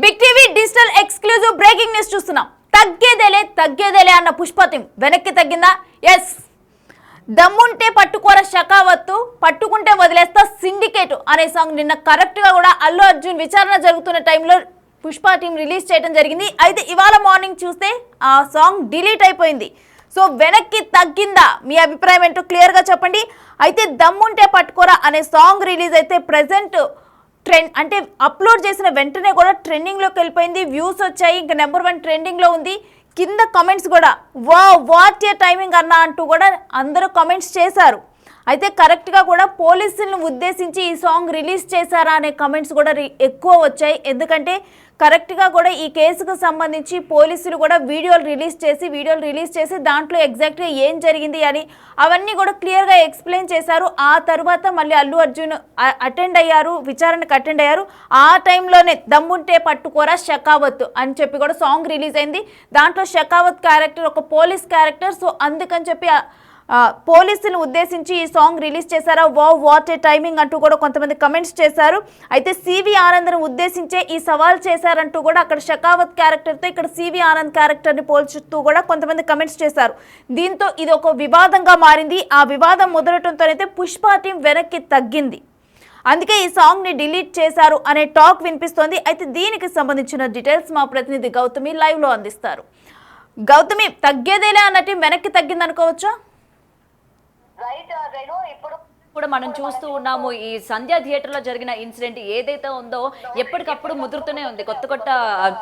Big TV digital exclusive breaking news చూస్తున్నాం. తగ్గేదేలే అన్న పుష్ప టీం వెనక్కి తగ్గిందా? ఎస్. దమ్ముంటే పట్టుకోర షకావత్తు, పట్టుకుంటే వదిలేస్తా సిండికేట్ అనే సాంగ్ నిన్న కరెక్ట్ గా కూడా అల్లు అర్జున్ విచారణ జరుగుతున్న టైంలో పుష్ప టీం రిలీజ్ చేయడం జరిగింది. అయితే ఇవాళ మార్నింగ్ చూస్తే ఆ సాంగ్ డిలీట్ అయిపోయింది. సో వెనక్కి తగ్గిందా? మీ అభిప్రాయం ఏంటో క్లియర్ గా చెప్పండి. అయితే దమ్ముంటే పట్టుకోరా అనే సాంగ్ రిలీజ్ అయితే ప్రెసెంట్ ట్రెండ్ అంటే అప్లోడ్ చేసిన వెంటనే కూడా ట్రెండింగ్లోకి వెళ్ళిపోయింది. వ్యూస్ వచ్చాయి, ఇంకా నెంబర్ 1 ట్రెండింగ్లో ఉంది. కింద కమెంట్స్ కూడా వాట్ ఏ టైమింగ్ అన్నా అంటూ కూడా అందరూ కమెంట్స్ చేశారు. అయితే కరెక్ట్గా కూడా పోలీసులను ఉద్దేశించి ఈ సాంగ్ రిలీజ్ చేశారా అనే కమెంట్స్ కూడా ఎక్కువ వచ్చాయి. ఎందుకంటే కరెక్ట్గా కూడా ఈ కేసుకు సంబంధించి పోలీసులు కూడా వీడియోలు రిలీజ్ చేసి దాంట్లో ఎగ్జాక్ట్గా ఏం జరిగింది అని అవన్నీ కూడా క్లియర్గా ఎక్స్ప్లెయిన్ చేశారు. ఆ తర్వాత మళ్ళీ అల్లు అర్జున్ విచారణకు అటెండ్ అయ్యారు. ఆ టైంలోనే దమ్ముంటే పట్టుకోరా షకావత్ అని చెప్పి కూడా సాంగ్ రిలీజ్ అయింది. దాంట్లో షకావత్ క్యారెక్టర్ ఒక పోలీస్ క్యారెక్టర్. సో అందుకని చెప్పి పోలీసులను ఉద్దేశించి ఈ సాంగ్ రిలీజ్ చేశారా? వాట్ ఏ టైమింగ్ అంటూ కూడా కొంతమంది కమెంట్స్ చేశారు. అయితే సివి ఆనంద్ను ఉద్దేశించే ఈ సవాల్ చేశారంటూ కూడా అక్కడ షకావత్ క్యారెక్టర్తో ఇక్కడ సివి ఆనంద్ క్యారెక్టర్ని పోల్చుతూ కూడా కొంతమంది కమెంట్స్ చేశారు. దీంతో ఇది ఒక వివాదంగా మారింది. ఆ వివాదం మొదలటంతోనైతే పుష్ప టీం వెనక్కి తగ్గింది. అందుకే ఈ సాంగ్ని డిలీట్ చేశారు అనే టాక్ వినిపిస్తోంది. అయితే దీనికి సంబంధించిన డీటెయిల్స్ మా ప్రతినిధి గౌతమి లైవ్లో అందిస్తారు. గౌతమి, తగ్గేదేలే అన్న టీం వెనక్కి తగ్గింది అనుకోవచ్చా? కూడా మనం చూస్తూ ఉన్నాము. ఈ సంధ్య థియేటర్ లో జరిగిన ఇన్సిడెంట్ ఏదైతే ఉందో ఎప్పటికప్పుడు ముదురుతూనే ఉంది. కొత్త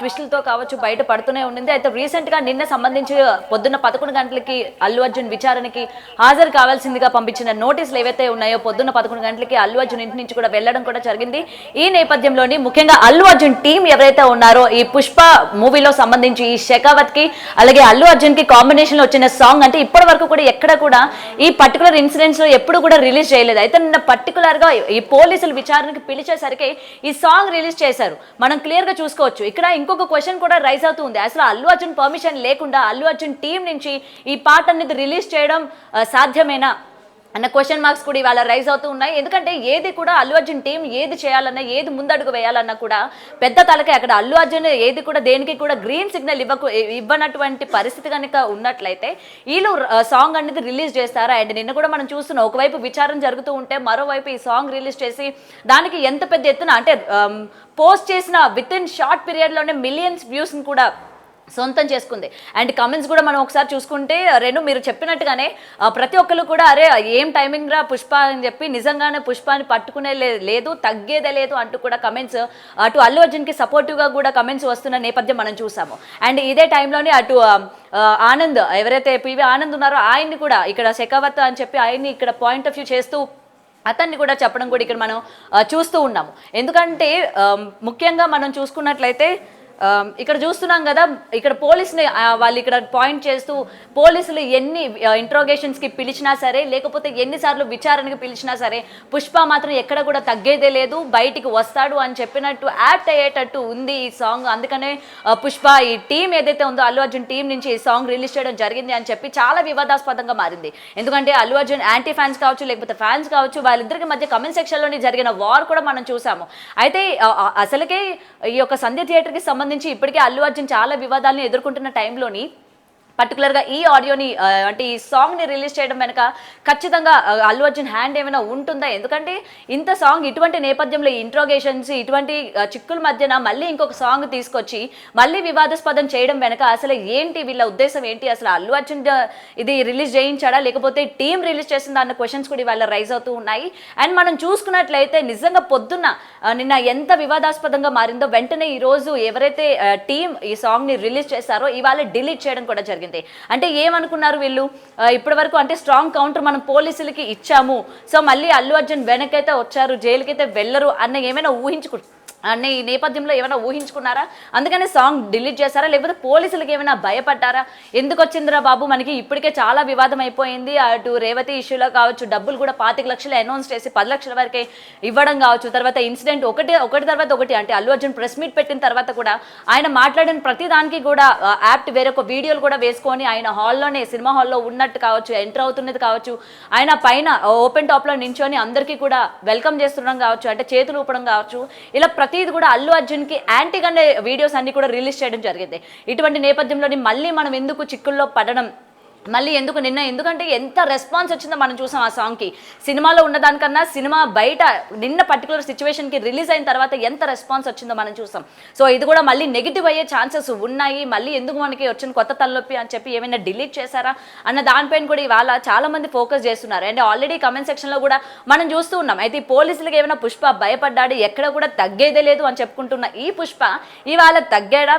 ట్విస్టులతో కావచ్చు బయట పడుతూనే ఉండింది. అయితే రీసెంట్ గా నిన్న సంబంధించి పొద్దున్న 11 గంటలకి అల్లు అర్జున్ విచారణకి హాజరు కావాల్సిందిగా పంపించిన నోటీసులు ఏవైతే ఉన్నాయో పొద్దున్న 11 గంటలకి అల్లు అర్జున్ ఇంటి నుంచి కూడా వెళ్లడం కూడా జరిగింది. ఈ నేపథ్యంలోని ముఖ్యంగా అల్లు అర్జున్ టీం ఎవరైతే ఉన్నారో ఈ పుష్ప మూవీలో సంబంధించి ఈ షెకావత్ కి అలాగే అల్లు అర్జున్ కి కాంబినేషన్ లో వచ్చిన సాంగ్ అంటే ఇప్పటి వరకు కూడా ఎక్కడ కూడా ఈ పర్టికులర్ ఇన్సిడెంట్స్ లో ఎప్పుడు కూడా రిలీజ్ చేయలేదు. అయితే నిన్న పర్టికులర్ గా ఈ పోలీసులు విచారణకి పిలిచేసరికి ఈ సాంగ్ రిలీజ్ చేశారు. మనం క్లియర్ గా చూసుకోవచ్చు. ఇక్కడ ఇంకొక క్వశ్చన్ కూడా రైజ్ అవుతుంది. అసలు అల్లు అర్జున్ పర్మిషన్ లేకుండా అల్లు అర్జున్ టీం నుంచి ఈ పాట అనేది రిలీజ్ చేయడం సాధ్యమేనా అన్న క్వశ్చన్ మార్క్స్ కూడా ఇవాళ రైజ్ అవుతూ ఉన్నాయి. ఎందుకంటే ఏది కూడా అల్లు అర్జున్ టీం ఏది చేయాలన్నా ఏది ముందడుగు వేయాలన్నా కూడా పెద్ద తలకే అక్కడ అల్లు అర్జున్ ఏది కూడా దేనికి కూడా గ్రీన్ సిగ్నల్ ఇవ్వనటువంటి పరిస్థితి కనుక ఉన్నట్లయితే వీళ్ళు సాంగ్ అనేది రిలీజ్ చేస్తారా? అండ్ నిన్న కూడా మనం చూస్తున్నాం, ఒకవైపు విచారణ జరుగుతూ ఉంటే మరోవైపు ఈ సాంగ్ రిలీజ్ చేసి దానికి ఎంత పెద్ద ఎత్తున అంటే పోస్ట్ చేసిన విత్ ఇన్ షార్ట్ పీరియడ్లోనే మిలియన్స్ వ్యూస్ని కూడా సొంతం చేసుకుంది. అండ్ కమెంట్స్ కూడా మనం ఒకసారి చూసుకుంటే మీరు చెప్పినట్టుగానే ప్రతి ఒక్కరు కూడా అరే ఏం టైమింగ్ రా పుష్ప అని చెప్పి నిజంగానే పుష్పాని పట్టుకునే లేదు, తగ్గేదే లేదు అంటూ కూడా కమెంట్స్ అటు అల్లు అర్జున్కి సపోర్టివ్గా కూడా కమెంట్స్ వస్తున్న నేపథ్యం మనం చూసాము. అండ్ ఇదే టైంలోనే అటు ఆనంద్ ఎవరైతే పివి ఆనంద్ ఉన్నారో ఆయన్ని కూడా ఇక్కడ షెకావత్ అని చెప్పి ఆయన్ని ఇక్కడ పాయింట్ ఆఫ్ వ్యూ చేస్తూ అతన్ని కూడా చెప్పడం కూడా ఇక్కడ మనం చూస్తూ ఉన్నాము. ఎందుకంటే ముఖ్యంగా మనం చూసుకున్నట్లయితే ఇక్కడ చూస్తున్నాం కదా, ఇక్కడ పోలీసుని వాళ్ళు ఇక్కడ పాయింట్ చేస్తూ పోలీసులు ఎన్ని ఇంట్రోగేషన్స్కి పిలిచినా సరే లేకపోతే ఎన్నిసార్లు విచారణకి పిలిచినా సరే పుష్ప మాత్రం ఎక్కడ కూడా తగ్గేదే లేదు, బయటికి వస్తాడు అని చెప్పినట్టు యాక్ట్ అయ్యేటట్టు ఉంది ఈ సాంగ్. అందుకనే పుష్ప ఈ టీం ఏదైతే ఉందో అల్లు అర్జున్ టీం నుంచి ఈ సాంగ్ రిలీజ్ చేయడం జరిగింది అని చెప్పి చాలా వివాదాస్పదంగా మారింది. ఎందుకంటే అల్లు అర్జున్ యాంటీ ఫ్యాన్స్ కావచ్చు లేకపోతే ఫ్యాన్స్ కావచ్చు వాళ్ళిద్దరికి మధ్య కమెంట్ సెక్షన్లోని జరిగిన వార్ కూడా మనం చూసాము. అయితే అసలుకే ఈ యొక్క సంధ్య థియేటర్కి సంబంధించి ఇప్పటికే అల్లు అర్జున్ చాలా వివాదాలను ఎదుర్కొంటున్న టైంలోని పర్టికులర్గా ఈ ఆడియోని అంటే ఈ సాంగ్ని రిలీజ్ చేయడం వెనక ఖచ్చితంగా అల్లు అర్జున్ హ్యాండ్ ఏమైనా ఉంటుందా? ఎందుకంటే ఇంత సాంగ్ ఇటువంటి నేపథ్యంలో ఇంట్రోగేషన్స్ ఇటువంటి చిక్కుల మధ్యన మళ్ళీ ఇంకొక సాంగ్ తీసుకొచ్చి మళ్ళీ వివాదాస్పదం చేయడం వెనక అసలు ఏంటి, వీళ్ళ ఉద్దేశం ఏంటి? అసలు అల్లు అర్జున్ ఇది రిలీజ్ చేయించాడా లేకపోతే టీం రిలీజ్ చేసిందా అన్న క్వశ్చన్స్ కూడా ఇవాళ రైజ్ అవుతూ ఉన్నాయి. అండ్ మనం చూసుకున్నట్లయితే నిజంగా పొద్దున్న నిన్న ఎంత వివాదాస్పదంగా మారిందో వెంటనే ఈరోజు ఎవరైతే టీం ఈ సాంగ్ని రిలీజ్ చేశారో ఇవాళ డిలీట్ చేయడం కూడా జరిగింది. అంటే ఏమనుకున్నారు వీళ్ళు ఇప్పటి వరకు అంటే స్ట్రాంగ్ కౌంటర్ మనం పోలీసులకి ఇచ్చాము, సో మళ్ళీ అల్లు అర్జున్ వెనకైతే వచ్చారు జైలుకైతే వెళ్ళరు అన్న ఏమైనా అనే ఈ నేపథ్యంలో ఏమైనా ఊహించుకున్నారా? అందుకని సాంగ్ డిలీట్ చేశారా లేకపోతే పోలీసులకి ఏమైనా భయపడ్డారా? ఎందుకు వచ్చిందిరా బాబు మనకి ఇప్పటికే చాలా వివాదం అయిపోయింది. అటు రేవతి ఇష్యూలో కావచ్చు డబ్బులు కూడా 25 లక్షలు అనౌన్స్ చేసి 10 లక్షల వరకే ఇవ్వడం కావచ్చు, తర్వాత ఇన్సిడెంట్ ఒకటి తర్వాత ఒకటి అంటే అల్లు అర్జున్ ప్రెస్ మీట్ పెట్టిన తర్వాత కూడా ఆయన మాట్లాడిన ప్రతి దానికి కూడా యాప్ట్ వేరొక వీడియోలు కూడా వేసుకొని ఆయన హాల్లోనే సినిమా హాల్లో ఉన్నట్టు కావచ్చు, ఎంటర్ అవుతున్నది కావచ్చు, ఆయన పైన ఓపెన్ టాప్లో నించొని అందరికీ కూడా వెల్కమ్ చేస్తుండడం కావచ్చు, అంటే చేతులు ఊపడం కావచ్చు, ఇలా ప్రతి ప్రతిది కూడా అల్లు అర్జున్ కి యాంటీగానే వీడియోస్ అన్ని కూడా రిలీజ్ చేయడం జరిగింది. ఇటువంటి నేపథ్యంలోని మళ్ళీ మనం ఎందుకు చిక్కుల్లో పడడం, మళ్ళీ ఎందుకంటే ఎంత రెస్పాన్స్ వచ్చిందో మనం చూసాం ఆ సాంగ్కి. సినిమాలో ఉన్నదానికన్నా సినిమా బయట నిన్న పర్టికులర్ సిచ్యువేషన్కి రిలీజ్ అయిన తర్వాత ఎంత రెస్పాన్స్ వచ్చిందో మనం చూసాం. సో ఇది కూడా మళ్ళీ నెగిటివ్ అయ్యే ఛాన్సెస్ ఉన్నాయి. మళ్ళీ ఎందుకు మనకి వచ్చిన కొత్త తలనొప్పి అని చెప్పి ఏమైనా డిలీట్ చేశారా అన్న దానిపైన కూడా ఇవాళ చాలా మంది ఫోకస్ చేస్తున్నారు. అండ్ ఆల్రెడీ కమెంట్ సెక్షన్లో కూడా మనం చూస్తూ ఉన్నాం. అయితే ఈ పోలీసులకు ఏమైనా పుష్ప భయపడ్డాడు, ఎక్కడ కూడా తగ్గేదే లేదు అని చెప్పుకుంటున్న ఈ పుష్ప ఇవాళ తగ్గాడా,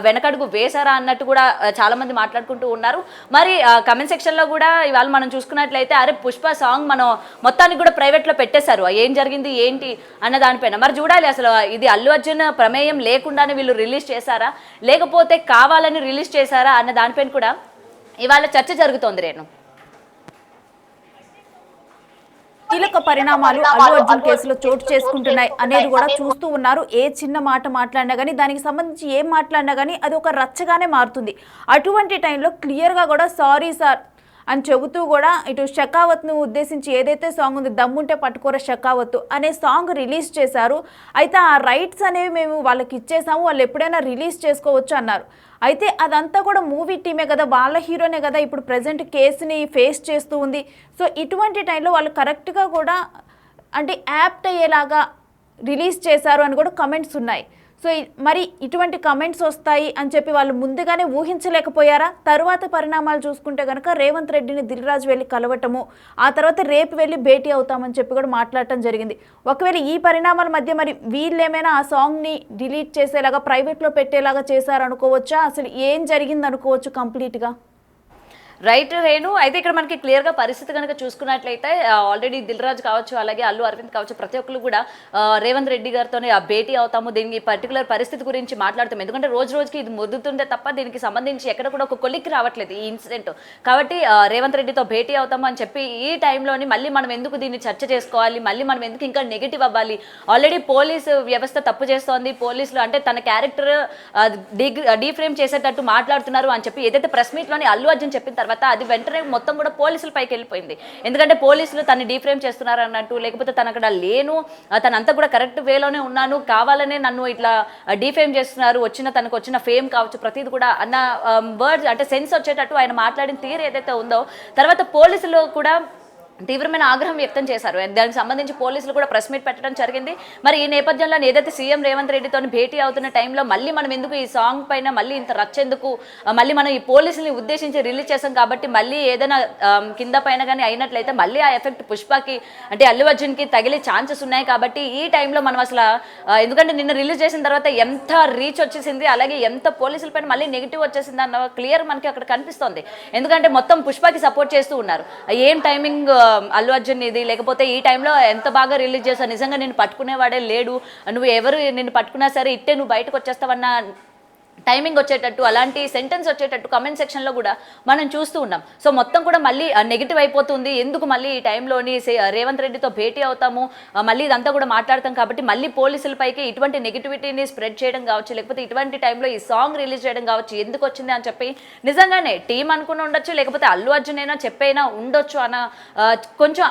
వెనకడుగు వేశారా అన్నట్టు కూడా చాలా మంది మాట్లాడుకుంటూ ఉన్నారు. మరి కమెంట్ సెక్షన్ లో కూడా ఇవాళ మనం చూసుకున్నట్లయితే అరే పుష్ప సాంగ్ మనం మొత్తానికి కూడా ప్రైవేట్ లో పెట్టేశారు, ఏం జరిగింది ఏంటి అన్న దానిపైన మరి చూడాలి. అసలు ఇది అల్లు అర్జున్ ప్రమేయం లేకుండానే వీళ్ళు రిలీజ్ చేశారా, లేకపోతే కావాలని రిలీజ్ చేశారా అన్న దానిపైన కూడా ఇవాళ చర్చ జరుగుతోంది. రేణు, కీలక పరిణామాలు అల్లు అర్జున్ కేసులో చోటు చేసుకుంటున్నాయి అనేది కూడా చూస్తూ ఉన్నారు. ఏ చిన్న మాట మాట్లాడినా కానీ, దానికి సంబంధించి ఏం మాట్లాడినా కానీ అది ఒక రచ్చగానే మారుతుంది. అటువంటి టైంలో క్లియర్గా కూడా సారీ సార్ అని చెబుతూ కూడా ఇటు షెకావత్ను ఉద్దేశించి ఏదైతే సాంగ్ ఉంది దమ్ముంటే పట్టుకోర షెకావత్తు అనే సాంగ్ రిలీజ్ చేశారు. అయితే ఆ రైట్స్ అనేవి మేము వాళ్ళకి ఇచ్చేసాము, వాళ్ళు ఎప్పుడైనా రిలీజ్ చేసుకోవచ్చు అన్నారు. అయితే అదంతా కూడా మూవీ టీమే కదా, వాళ్ళ హీరోనే కదా ఇప్పుడు ప్రజెంట్ కేసుని ఫేస్ చేస్తూ ఉంది. సో ఇటువంటి టైంలో వాళ్ళు కరెక్ట్గా కూడా అంటే యాప్ట్ అయ్యేలాగా రిలీజ్ చేశారు అని కూడా కమెంట్స్ ఉన్నాయి. సో మరి ఇటువంటి కమెంట్స్ వస్తాయి అని చెప్పి వాళ్ళు ముందుగానే ఊహించలేకపోయారా? తరువాత పరిణామాలు చూసుకుంటే కనుక రేవంత్ రెడ్డిని దిల్ రాజు వెళ్ళి కలవటము, ఆ తర్వాత రేపు వెళ్ళి భేటీ అవుతామని చెప్పి కూడా మాట్లాడటం జరిగింది. ఒకవేళ ఈ పరిణామాల మధ్య మరి వీళ్ళేమైనా ఆ సాంగ్ని డిలీట్ చేసేలాగా ప్రైవేట్లో పెట్టేలాగా చేశారనుకోవచ్చా? అసలు ఏం జరిగింది అనుకోవచ్చు కంప్లీట్గా? రైట్ రేణు, అయితే ఇక్కడ మనకి క్లియర్గా పరిస్థితి కనుక చూసుకున్నట్లయితే ఆల్రెడీ దిల్ రాజు కావచ్చు, అలాగే అల్లు అరవింద్ కావచ్చు, ప్రతి ఒక్కరు కూడా రేవంత్ రెడ్డి గారితోనే భేటీ అవుతాము, దీనికి పర్టికులర్ పరిస్థితి గురించి మాట్లాడతాము. ఎందుకంటే రోజు రోజుకి ఇది ముద్దుతుందే తప్ప దీనికి సంబంధించి ఎక్కడ కూడా ఒక కొలిక్కి రావట్లేదు ఈ ఇన్సిడెంట్. కాబట్టి రేవంత్ రెడ్డితో భేటీ అవుతాము అని చెప్పి ఈ టైంలోని మళ్ళీ మనం ఎందుకు దీన్ని చర్చ చేసుకోవాలి, మళ్ళీ మనం ఎందుకు ఇంకా నెగిటివ్ అవ్వాలి, ఆల్రెడీ పోలీసు వ్యవస్థ తప్పు చేస్తోంది, పోలీసులు అంటే తన క్యారెక్టర్ డీఫ్రేమ్ చేసేటట్టు మాట్లాడుతున్నారు అని చెప్పి ఏదైతే ప్రెస్ మీట్లోని అల్లు అర్జున్ చెప్పిన తర్వాత అది వెంటనే మొత్తం కూడా పోలీసుల పైకి వెళ్ళిపోయింది. ఎందుకంటే పోలీసులు తను డీఫ్రేమ్ చేస్తున్నారు అన్నట్టు, లేకపోతే తను అక్కడ లేను, తనంతా కూడా కరెక్ట్ వేలోనే ఉన్నాను, కావాలనే నన్ను ఇట్లా డీఫేమ్ చేస్తున్నారు, తనకు వచ్చిన ఫేమ్ కావచ్చు ప్రతిది కూడా అన్న వర్డ్స్ అంటే సెన్స్ వచ్చేటట్టు ఆయన మాట్లాడిన తీరు ఏదైతే ఉందో, తర్వాత పోలీసులు కూడా తీవ్రమైన ఆగ్రహం వ్యక్తం చేశారు. దానికి సంబంధించి పోలీసులు కూడా ప్రెస్ మీట్ పెట్టడం జరిగింది. మరి ఈ నేపథ్యంలో ఏదైతే సీఎం రేవంత్ రెడ్డితో భేటీ అవుతున్న టైంలో మళ్ళీ మనం ఎందుకు ఈ సాంగ్ పైన మళ్ళీ ఇంత రచ్చెందుకు, మళ్ళీ మనం ఈ పోలీసుల్ని ఉద్దేశించి రిలీజ్ చేసాం కాబట్టి మళ్ళీ ఏదైనా కింద పైన కానీ అయినట్లయితే మళ్ళీ ఆ ఎఫెక్ట్ పుష్పకి అంటే అల్లు అర్జున్కి తగిలే ఛాన్సెస్ ఉన్నాయి. కాబట్టి ఈ టైంలో మనం అసలు ఎందుకంటే నిన్న రిలీజ్ చేసిన తర్వాత ఎంత రీచ్ వచ్చేసింది, అలాగే ఎంత పోలీసుల పైన మళ్ళీ నెగిటివ్ వచ్చేసింది అన్న క్లియర్ మనకి అక్కడ కనిపిస్తోంది. ఎందుకంటే మొత్తం పుష్పకి సపోర్ట్ చేస్తూ ఉన్నారు. ఏం టైమింగ్ అల్లు అర్జున్ ఇది, లేకపోతే ఈ టైంలో ఎంత బాగా రిలీజ్ చేశావు, నిజంగా నేను పట్టుకునేవాడే లేడు, నువ్వు ఎవరు నిన్ను పట్టుకున్నా సరే ఇట్టే నువ్వు బయటకు వచ్చేస్తావన్న టైమింగ్ వచ్చేటట్టు, అలాంటి సెంటెన్స్ వచ్చేటట్టు కమెంట్ సెక్షన్లో కూడా మనం చూస్తూ ఉన్నాం. సో మొత్తం కూడా మళ్ళీ నెగిటివ్ అయిపోతుంది. ఎందుకు మళ్ళీ ఈ టైంలోని రేవంత్ రెడ్డితో భేటీ అవుతాము, మళ్ళీ ఇదంతా కూడా మాట్లాడతాం కాబట్టి మళ్ళీ పోలీసులపైకి ఇటువంటి నెగిటివిటీని స్ప్రెడ్ చేయడం కావచ్చు, లేకపోతే ఇటువంటి టైంలో ఈ సాంగ్ రిలీజ్ చేయడం కావచ్చు, ఎందుకు వచ్చింది అని చెప్పి నిజంగానే టీం అనుకుని ఉండొచ్చు, లేకపోతే అల్లు అర్జున్ అయినా చెప్పైనా ఉండొచ్చు అన్న కొంచెం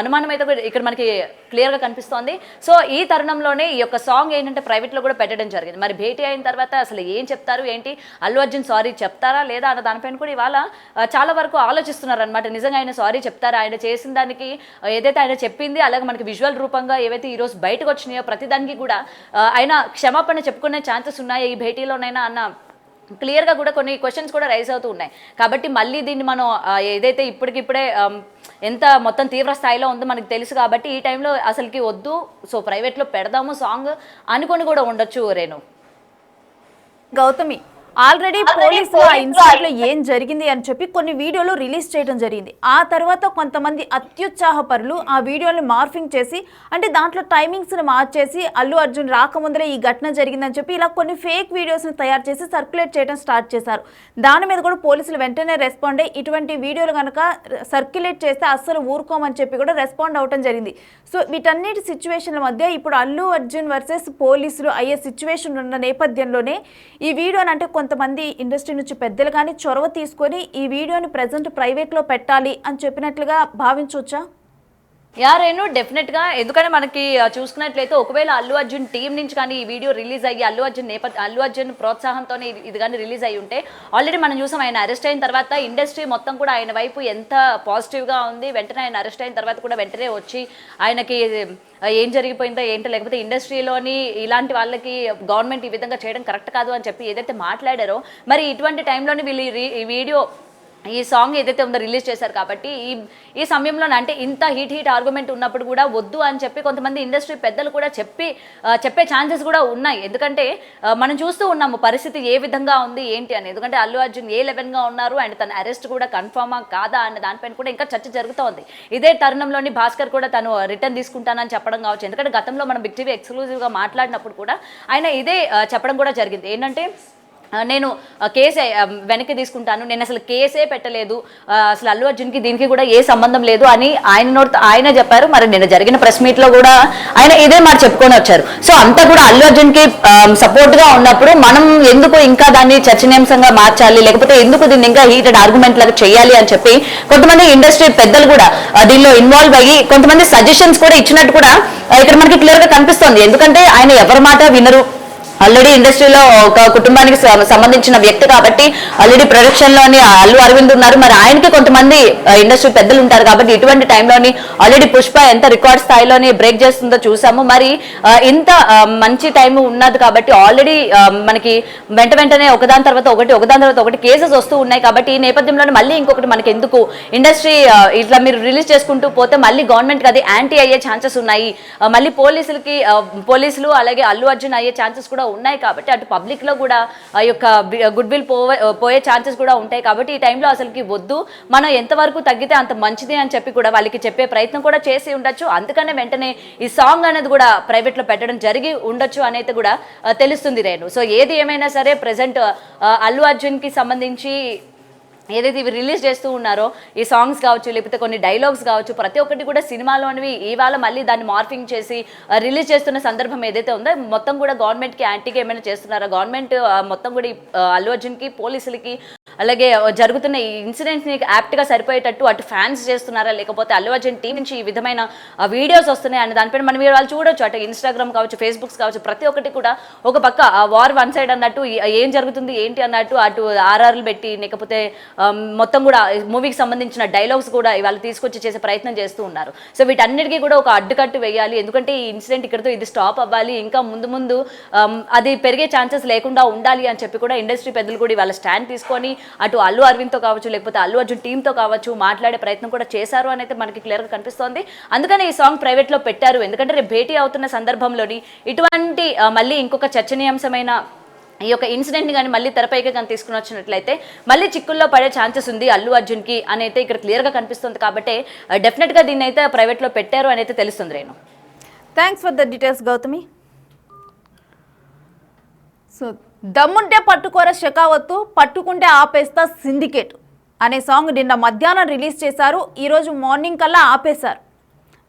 అనుమానం అయితే ఇక్కడ మనకి క్లియర్గా కనిపిస్తోంది. సో ఈ తరుణంలోనే ఈ యొక్క సాంగ్ ఏంటంటే ప్రైవేట్లో కూడా పెట్టడం జరిగింది. మరి భేటీ అయిన తర్వాత అసలు ఏం చెప్తారు ఏంటి, అల్లు అర్జున్ సారీ చెప్తారా లేదా అన్న దానిపైన కూడా ఇవాళ చాలా వరకు ఆలోచిస్తున్నారు అనమాట. నిజంగా ఆయన సారీ చెప్తారా, ఆయన చేసిన దానికి ఏదైతే ఆయన చెప్పింది, అలాగే మనకి విజువల్ రూపంగా ఏవైతే ఈరోజు బయటకు వచ్చినాయో ప్రతిదానికి కూడా ఆయన క్షమాపణ చెప్పుకునే ఛాన్సెస్ ఉన్నాయా ఈ భేటీలోనైనా అన్న క్లియర్గా కూడా కొన్ని క్వశ్చన్స్ కూడా రైజ్ అవుతూ ఉన్నాయి. కాబట్టి మళ్ళీ దీన్ని మనం ఏదైతే ఇప్పటికిప్పుడే ఎంత మొత్తం తీవ్ర స్థాయిలో ఉందో మనకు తెలుసు కాబట్టి ఈ టైంలో అసలుకి వద్దు, సో ప్రైవేట్లో పెడదాము సాంగ్ అనుకొని కూడా ఉండొచ్చు. రేణు, గౌతమి ఆల్రెడీ పోలీసులు ఆ ఇన్సిడెంట్ లో ఏం జరిగింది అని చెప్పి కొన్ని వీడియోలు రిలీజ్ చేయడం జరిగింది. ఆ తర్వాత కొంతమంది అత్యుత్సాహపరులు ఆ వీడియోని మార్ఫింగ్ చేసి అంటే దాంట్లో టైమింగ్స్ ని మార్చేసి అల్లు అర్జున్ రాకముందరే ఈ ఘటన జరిగిందని చెప్పి ఇలా కొన్ని ఫేక్ వీడియోస్ ని తయారు చేసి సర్క్యులేట్ చేయడం స్టార్ట్ చేశారు. దాని మీద కూడా పోలీసులు వెంటనే రెస్పాండ్ అయ్యి ఇటువంటి వీడియోలు కనుక సర్క్యులేట్ చేస్తే అస్సలు ఊరుకోమని చెప్పి కూడా రెస్పాండ్ అవడం జరిగింది. సో వీటన్నిటి సిచ్యువేషన్ల మధ్య ఇప్పుడు అల్లు అర్జున్ వర్సెస్ పోలీసులు అయ్యే సిచ్యువేషన్ ఉన్న నేపథ్యంలోనే ఈ వీడియోని అంటే కొంతమంది ఇండస్ట్రీ నుంచి పెద్దలు కానీ చొరవ తీసుకొని ఈ వీడియోని ప్రజెంట్ ప్రైవేట్లో పెట్టాలి అని చెప్పినట్లుగా భావించవచ్చా? రేణు డెఫినెట్ గా, ఎందుకంటే మనకి చూసుకున్నట్లయితే ఒకవేళ అల్లు అర్జున్ టీం నుంచి కానీ ఈ వీడియో రిలీజ్ అయ్యి అల్లు అర్జున్ ప్రోత్సాహంతోనే ఇది కానీ రిలీజ్ అయ్యి ఉంటే, ఆల్రెడీ మనం చూసాం ఆయన అరెస్ట్ అయిన తర్వాత ఇండస్ట్రీ మొత్తం కూడా ఆయన వైపు ఎంత పాజిటివ్ గా ఉంది. వెంటనే ఆయన అరెస్ట్ అయిన తర్వాత కూడా వెంటనే వచ్చి ఆయనకి ఏం జరిగిపోయిందో ఏంటో, లేకపోతే ఇండస్ట్రీలోని ఇలాంటి వాళ్ళకి గవర్నమెంట్ ఈ విధంగా చేయడం కరెక్ట్ కాదు అని చెప్పి ఏదైతే మాట్లాడారో, మరి ఇటువంటి టైంలోని వీళ్ళు ఈ వీడియో ఈ సాంగ్ ఏదైతే ఉందో రిలీజ్ చేశారు. కాబట్టి ఈ సమయంలో అంటే ఇంత హీట్ ఆర్గ్యుమెంట్ ఉన్నప్పుడు కూడా వద్దు అని చెప్పి కొంతమంది ఇండస్ట్రీ పెద్దలు కూడా చెప్పే ఛాన్సెస్ కూడా ఉన్నాయి. ఎందుకంటే మనం చూస్తూ ఉన్నాము పరిస్థితి ఏ విధంగా ఉంది ఏంటి అని. ఎందుకంటే అల్లు అర్జున్ ఏ11గా ఉన్నారు అండ్ తన అరెస్ట్ కూడా కన్ఫర్మా కాదా అన్న దానిపైన కూడా ఇంకా చర్చ జరుగుతోంది. ఇదే తరుణంలోని భాస్కర్ కూడా తను రిటర్న్ తీసుకుంటానని చెప్పడం కావచ్చు. ఎందుకంటే గతంలో మనం బిగ్ టీవీ ఎక్స్క్లూజివ్గా మాట్లాడినప్పుడు కూడా ఆయన ఇదే చెప్పడం కూడా జరిగింది. ఏంటంటే నేను కేసు వెనక్కి తీసుకుంటాను, నేను అసలు కేసే పెట్టలేదు, అసలు అల్లు అర్జున్కి దీనికి కూడా ఏ సంబంధం లేదు అని ఆయన చెప్పారు. మరి నేను జరిగిన ప్రెస్ మీట్లో కూడా ఆయన ఇదే మాట చెప్పుకొని వచ్చారు. సో అంతా కూడా అల్లు అర్జున్కి సపోర్ట్గా ఉన్నప్పుడు మనం ఎందుకు ఇంకా దాన్ని చర్చనీయాంశంగా మార్చాలి, లేకపోతే ఎందుకు దీన్ని ఇంకా హీటెడ్ ఆర్గ్యుమెంట్ లాగా చేయాలి అని చెప్పి కొంతమంది ఇండస్ట్రీ పెద్దలు కూడా దీనిలో ఇన్వాల్వ్ అయ్యి కొంతమంది సజెషన్స్ కూడా ఇచ్చినట్టు కూడా ఇక్కడ మనకి క్లియర్గా కనిపిస్తుంది. ఎందుకంటే ఆయన ఎవరి మాట వినరు, ఆల్రెడీ ఇండస్ట్రీలో ఒక కుటుంబానికి సంబంధించిన వ్యక్తి కాబట్టి ఆల్రెడీ ప్రొడక్షన్లోని అల్లు అరవింద్ ఉన్నారు. మరి ఆయనకి కొంతమంది ఇండస్ట్రీ పెద్దలు ఉంటారు కాబట్టి ఇటువంటి టైంలోని ఆల్రెడీ పుష్ప ఎంత రికార్డ్ స్థాయిలోని బ్రేక్ చేస్తుందో చూసాము. మరి ఇంత మంచి టైం ఉన్నది కాబట్టి ఆల్రెడీ మనకి వెంటనే ఒకదాని తర్వాత ఒకటి కేసెస్ వస్తూ ఉన్నాయి. కాబట్టి ఈ నేపథ్యంలోనే మళ్ళీ ఇంకొకటి మనకి ఎందుకు ఇండస్ట్రీ ఇట్లా మీరు రిలీజ్ చేసుకుంటూ పోతే మళ్ళీ గవర్నమెంట్కి అది యాంటీ అయ్యే ఛాన్సెస్ ఉన్నాయి, మళ్ళీ పోలీసులు అలాగే అల్లు అర్జున్ అయ్యే ఛాన్సెస్ కూడా ఉన్నాయి. కాబట్టి అటు పబ్లిక్ లో కూడా ఆ యొక్క గుడ్ విల్ పోయే ఛాన్సెస్ కూడా ఉంటాయి. కాబట్టి ఈ టైంలో అసలుకి వద్దు, మనం ఎంతవరకు తగ్గితే అంత మంచిది అని చెప్పి కూడా వాళ్ళకి చెప్పే ప్రయత్నం కూడా చేసి ఉండొచ్చు. అందుకనే వెంటనే ఈ సాంగ్ అనేది కూడా ప్రైవేట్ లో పెట్టడం జరిగి ఉండొచ్చు అనేది కూడా తెలుస్తుంది రేణు. సో ఏది ఏమైనా సరే ప్రెసెంట్ అల్లు అర్జున్ కి సంబంధించి ఏదైతే ఇవి రిలీజ్ చేస్తూ ఉన్నారో ఈ సాంగ్స్ కావచ్చు, లేకపోతే కొన్ని డైలాగ్స్ కావచ్చు, ప్రతి ఒక్కటి కూడా సినిమాలోనివి ఇవాళ మళ్ళీ దాన్ని మార్ఫింగ్ చేసి రిలీజ్ చేస్తున్న సందర్భం ఏదైతే ఉందో మొత్తం కూడా గవర్నమెంట్కి యాంటీగా ఏమైనా చేస్తున్నారా, గవర్నమెంట్ మొత్తం కూడా అల్లు అర్జున్కి పోలీసులకి అలాగే జరుగుతున్న ఈ ఇన్సిడెంట్స్ని యాప్ట్గా సరిపోయేటట్టు అటు ఫ్యాన్స్ చేస్తున్నారా, లేకపోతే అల్లు అర్జున్ టీం నుంచి ఈ విధమైన వీడియోస్ వస్తున్నాయి అని దానిపైన మనం వాళ్ళు చూడొచ్చు. అటు ఇన్స్టాగ్రామ్ కావచ్చు, ఫేస్బుక్స్ కావచ్చు, ప్రతి ఒక్కటి కూడా ఒక పక్క వార్ వన్ సైడ్ అన్నట్టు ఏం జరుగుతుంది ఏంటి అన్నట్టు అటు ఆర్ఆర్లు పెట్టి లేకపోతే మొత్తం కూడా మూవీకి సంబంధించిన డైలాగ్స్ కూడా ఇవాళ తీసుకొచ్చి చేసే ప్రయత్నం చేస్తూ ఉన్నారు. సో వీటన్నిటికీ కూడా ఒక అడ్డుకట్టు వేయాలి. ఎందుకంటే ఈ ఇన్సిడెంట్ ఇక్కడితో ఇది స్టాప్ అవ్వాలి, ఇంకా ముందు అది పెరిగే ఛాన్సెస్ లేకుండా ఉండాలి అని చెప్పి కూడా ఇండస్ట్రీ పెద్దలు కూడా ఇవాళ స్టాండ్ తీసుకొని అటు అల్లు అరవింద్తో కావచ్చు, లేకపోతే అల్లు అర్జున్ టీంతో కావచ్చు మాట్లాడే ప్రయత్నం కూడా చేశారు అని అయితే మనకి క్లియర్గా కనిపిస్తోంది. అందుకనే ఈ సాంగ్ ప్రైవేట్లో పెట్టారు. ఎందుకంటే రేపు భేటీ అవుతున్న సందర్భంలోని ఇటువంటి మళ్ళీ ఇంకొక చర్చనీయాంశమైన ఈ యొక్క ఇన్సిడెంట్ని కానీ మళ్ళీ తెరపైకి కానీ తీసుకుని వచ్చినట్లయితే మళ్ళీ చిక్కుల్లో పడే ఛాన్సెస్ ఉంది అల్లు అర్జున్కి అని అయితే ఇక్కడ క్లియర్గా కనిపిస్తుంది. కాబట్టి డెఫినెట్గా దీన్ని అయితే ప్రైవేట్లో పెట్టారు అని అయితే తెలుస్తుంది Renu. Thanks for the details Gautami. So దమ్ముంటే పట్టుకోర షెకావత్తు, పట్టుకుంటే ఆపేస్తా సిండికేట్ అనే సాంగ్ నిన్న మధ్యాహ్నం రిలీజ్ చేశారు. ఈరోజు మార్నింగ్ కల్లా ఆపేశారు.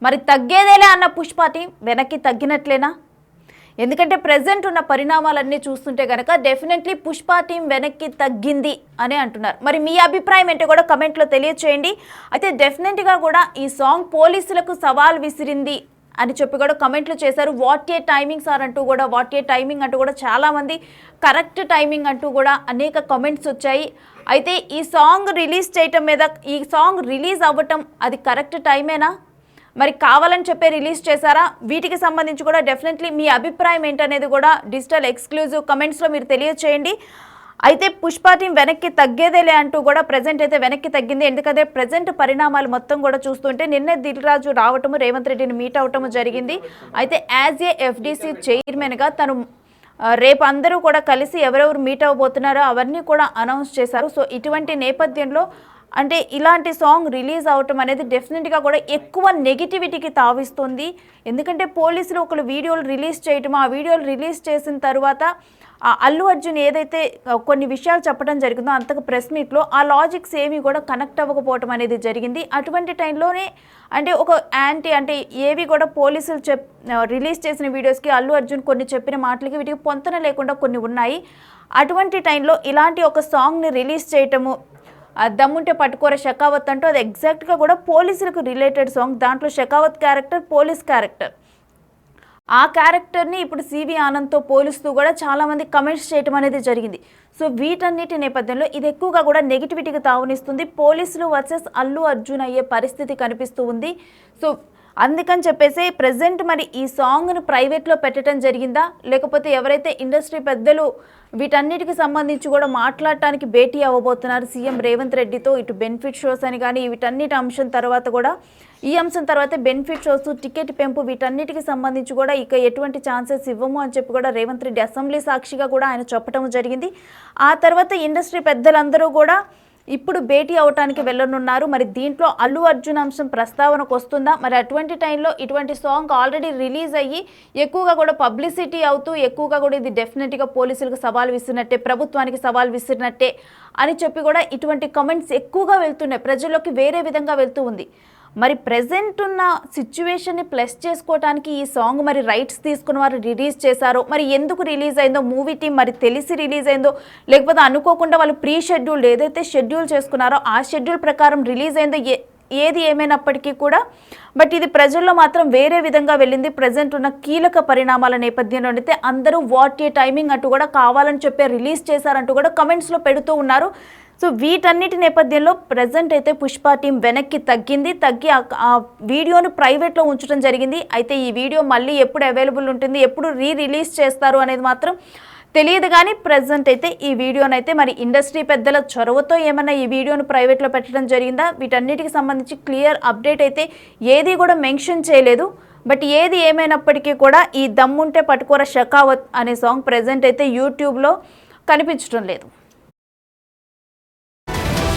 మరి తగ్గేదేలే అన్న పుష్ప టీం వెనక్కి తగ్గినట్లేనా? ఎందుకంటే ప్రజెంట్ ఉన్న పరిణామాలన్నీ చూస్తుంటే కనుక డెఫినెట్లీ పుష్ప టీం వెనక్కి తగ్గింది అని అంటున్నారు. మరి మీ అభిప్రాయం ఏంటో కూడా కమెంట్లో తెలియచేయండి. అయితే డెఫినెట్గా కూడా ఈ సాంగ్ పోలీసులకు సవాల్ విసిరింది అని చెప్పి కూడా కమెంట్లు చేశారు. వాట్ ఏ టైమింగ్ సార్ అంటూ కూడా, వాట్ ఏ టైమింగ్ అంటూ కూడా చాలామంది కరెక్ట్ టైమింగ్ అంటూ కూడా అనేక కమెంట్స్ వచ్చాయి. అయితే ఈ సాంగ్ రిలీజ్ చేయటం మీద, ఈ సాంగ్ రిలీజ్ అవ్వటం అది కరెక్ట్ టైమేనా, మరి కావాలని చెప్పే రిలీజ్ చేశారా, వీటికి సంబంధించి కూడా డెఫినెట్లీ మీ అభిప్రాయం ఏంటనేది కూడా డిజిటల్ ఎక్స్క్లూజివ్ కమెంట్స్లో మీరు తెలియచేయండి. అయితే పుష్ప టీం వెనక్కి తగ్గేదేలే అంటూ కూడా ప్రజెంట్ అయితే వెనక్కి తగ్గింది. ఎందుకంటే ప్రజెంట్ పరిణామాలు మొత్తం కూడా చూస్తుంటే నిన్నే దిల్ రాజు రావటము, రేవంత్ రెడ్డిని మీట్ అవటము జరిగింది. అయితే యాజ్ ఏ ఎఫ్డీసీ చైర్మన్గా తను రేపు అందరూ కూడా కలిసి ఎవరెవరు మీట్ అవ్వబోతున్నారో అవన్నీ కూడా అనౌన్స్ చేశారు. సో ఇటువంటి నేపథ్యంలో అంటే ఇలాంటి సాంగ్ రిలీజ్ అవటం అనేది డెఫినెట్గా కూడా ఎక్కువ నెగిటివిటీకి తావిస్తుంది. ఎందుకంటే పోలీసులు ఒకళ్ళు వీడియోలు రిలీజ్ చేయటం, ఆ వీడియోలు రిలీజ్ చేసిన తర్వాత అల్లు అర్జున్ ఏదైతే కొన్ని విషయాలు చెప్పడం జరిగిందో అంతకు ప్రెస్ మీట్లో ఆ లాజిక్స్ ఏమీ కూడా కనెక్ట్ అవ్వకపోవటం అనేది జరిగింది. అటువంటి టైంలోనే అంటే ఒక యాంటీ అంటే ఏవి కూడా పోలీసులు రిలీజ్ చేసిన వీడియోస్కి అల్లు అర్జున్ కొన్ని చెప్పిన మాటలకి వీటికి పొంతన లేకుండా కొన్ని ఉన్నాయి. అటువంటి టైంలో ఇలాంటి ఒక సాంగ్ని రిలీజ్ చేయటము దమ్ముంటే పట్టుకోర షెకావత్ అంటూ అది ఎగ్జాక్ట్గా కూడా పోలీసులకు రిలేటెడ్ సాంగ్. దాంట్లో షెకావత్ క్యారెక్టర్ పోలీస్ క్యారెక్టర్. ఆ క్యారెక్టర్ని ఇప్పుడు సివి ఆనంద్తో పోలుస్తూ కూడా చాలామంది కమెంట్స్ చేయడం అనేది జరిగింది. సో వీటన్నిటి నేపథ్యంలో ఇది ఎక్కువగా కూడా నెగిటివిటీకి తావునిస్తుంది. పోలీసులు వర్సెస్ అల్లు అర్జున్ అయ్యే పరిస్థితి కనిపిస్తూ ఉంది. సో అందుకని చెప్పేసి ప్రజెంట్ మరి ఈ సాంగ్ను ప్రైవేట్లో పెట్టడం జరిగిందా, లేకపోతే ఎవరైతే ఇండస్ట్రీ పెద్దలు వీటన్నిటికి సంబంధించి కూడా మాట్లాడటానికి భేటీ అవ్వబోతున్నారు సీఎం రేవంత్ రెడ్డితో, ఇటు బెనిఫిట్ షోస్ అని కానీ వీటన్నిటి అంశం తర్వాత కూడా ఈ అంశం తర్వాత బెనిఫిట్ షోస్, టికెట్ పెంపు వీటన్నిటికి సంబంధించి కూడా ఇక ఎటువంటి ఛాన్సెస్ ఇవ్వము అని చెప్పి కూడా రేవంత్ రెడ్డి అసెంబ్లీ సాక్షిగా కూడా ఆయన చెప్పడం జరిగింది. ఆ తర్వాత ఇండస్ట్రీ పెద్దలందరూ కూడా ఇప్పుడు భేటీ అవటానికి వెళ్ళనున్నారు. మరి దీంట్లో అల్లు అర్జున్ అంశం ప్రస్తావనకు వస్తుందా? మరి అటువంటి టైంలో ఇటువంటి సాంగ్ ఆల్రెడీ రిలీజ్ అయ్యి ఎక్కువగా కూడా పబ్లిసిటీ అవుతూ ఎక్కువగా కూడా ఇది డెఫినెట్గా పోలీసులకు సవాల్ విసిరినట్టే, ప్రభుత్వానికి సవాల్ విసిరినట్టే అని చెప్పి కూడా ఇటువంటి కమెంట్స్ ఎక్కువగా వెళ్తున్నాయి, ప్రజల్లోకి వేరే విధంగా వెళ్తూ ఉంది. మరి ప్రెజెంట్ ఉన్న సిచ్యువేషన్ని ప్లస్ చేసుకోవడానికి ఈ సాంగ్ మరి రైట్స్ తీసుకున్న వారు రిలీజ్ చేశారో, మరి ఎందుకు రిలీజ్ అయిందో, మూవీ టీం మరి తెలిసి రిలీజ్ అయిందో, లేకపోతే అనుకోకుండా వాళ్ళు ప్రీ షెడ్యూల్ ఏదైతే షెడ్యూల్ చేసుకున్నారో ఆ షెడ్యూల్ ప్రకారం రిలీజ్ అయిందో, ఏది ఏమైనప్పటికీ కూడా బట్ ఇది ప్రజల్లో మాత్రం వేరే విధంగా వెళ్ళింది. ప్రజెంట్ ఉన్న కీలక పరిణామాల నేపథ్యంలో అయితే అందరూ వాట్ ఏ టైమింగ్ అంటూ కూడా కావాలని చెప్పి రిలీజ్ చేశారంటూ కూడా కమెంట్స్లో పెడుతూ ఉన్నారు. సో వీటన్నిటి నేపథ్యంలో ప్రజెంట్ అయితే పుష్ప టీం వెనక్కి తగ్గి ఆ వీడియోను ప్రైవేట్లో ఉంచడం జరిగింది. అయితే ఈ వీడియో మళ్ళీ ఎప్పుడు అవైలబుల్ ఉంటుంది, ఎప్పుడు రిలీజ్ చేస్తారు అనేది మాత్రం తెలియదు. కానీ ప్రజెంట్ అయితే ఈ వీడియోనైతే మరి ఇండస్ట్రీ పెద్దల చొరవతో ఏమన్నా ఈ వీడియోను ప్రైవేట్లో పెట్టడం జరిగిందా, వీటన్నిటికి సంబంధించి క్లియర్ అప్డేట్ అయితే ఏది కూడా మెన్షన్ చేయలేదు. బట్ ఏది ఏమైనప్పటికీ కూడా ఈ దమ్ముంటే పట్టుకోర షెకావత్ అనే సాంగ్ ప్రజెంట్ అయితే యూట్యూబ్లో కనిపించడం లేదు.